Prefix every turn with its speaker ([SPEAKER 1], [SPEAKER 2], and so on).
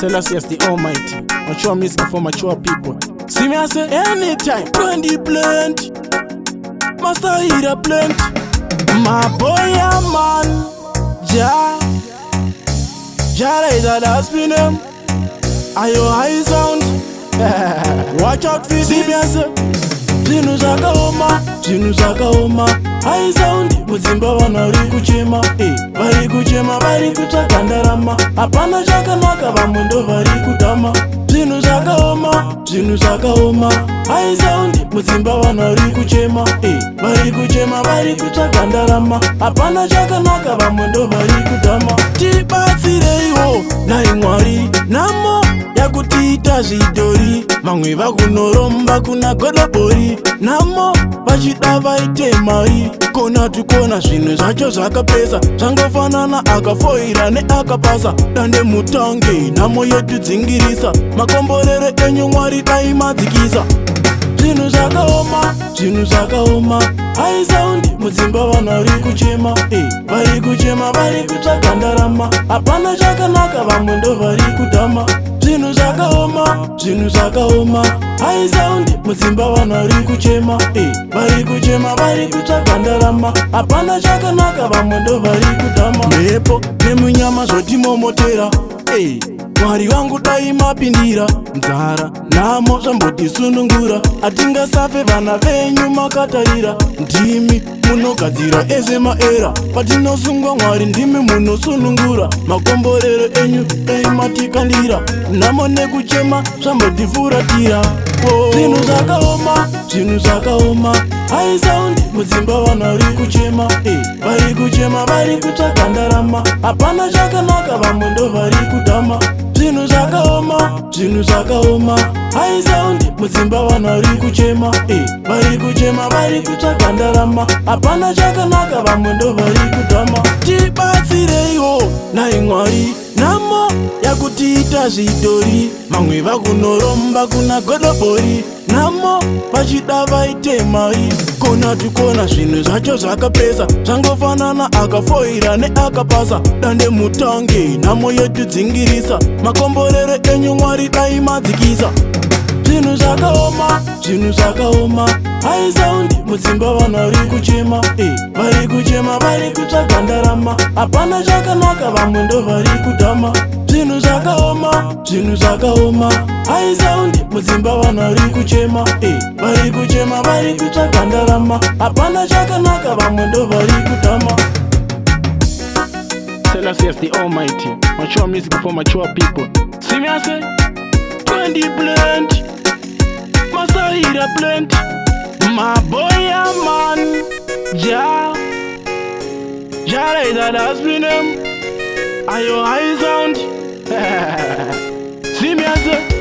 [SPEAKER 1] Selassie is the Almighty. Mature music for mature people. See me, I say anytime. 20 plenty. Master eat a plenty. My boy, a man. Jah is a dustbin. Are your high sound? Watch out for see me, I say. Zinu zaka oma high sound muzimba vanari kuchema vari kutsvaka ndarama hapana chakanaka vamwe ndo vari kutama zvinhu zvakaoma high sound muzimba vanari kuchema vari kutsvaka ndarama hapana chakanaka vamwe ndo vari kutama tibatsireiwo nai Mwari namo yakutiita zvidhori mamwe vakunoromba kuna godobori namo vachida vaite mari kona tukona zvinhu zvacho zvakapesa zvangofanana akafoira neakapasa dande mutange namo yotudzingirisa makomborere enyu Mwari dai madzikisa zvinhu zvakaoma high sound mudzimba vanari kuchema vari kutsvaka ndarama hapana chakanaka vamwe ndo vari kutama zvinhu zvakaoma high sound mudzimba vanari kuchema vari kutsvaka ndarama hapana chakanaka vamwe ndo vari kutama mhepo nemunyama zvotimomotera Mwari wangu dai mapindira nzara namo zvambotisunungura hatingasafe vana venyu makatarira ndimi munogadzira eze maera patinosungwa Mwari ndimi munosunungura makomborero enyu eimatikandira namo nekuchema zvambotifuratira zvinhu zvakaoma high sound mudzimba vanari kuchema vari kutsvaka ndarama hapana chakanaka vamwe ndo vari kutama zvinhu zvakaoma high sound mudzimba vanari kuchema vari kutsvaka ndarama hapana chakanaka vamwe ndo vari kutama tibatsireiwo nai Mwari namo yakutiita zvidhori mamwe vakunoromba kuna godobori namo vachida vaite mari kona tukona zvinhu zvacho zvakapesa zvangofanana akafoira neakapasa dande mutange namo yotudzingirisa makomborere enyu Mwari dai madzikisa zvinhu zvakaoma high sound mudzimba vanari kuchema vari kutsvaka ndarama hapana chakanaka vamwe ndo vari kutama zvinhu zvakaoma high sound mudzimba vanari kuchema vari kutsvaka ndarama hapana chakanaka vamwe ndo vari kutama. Selassie is the Almighty. Mature music for mature people. See me, I say 20 plenty. Master eat a plenty. My boy, a man. Jah is a dustbin. Are your high sound? See me, I say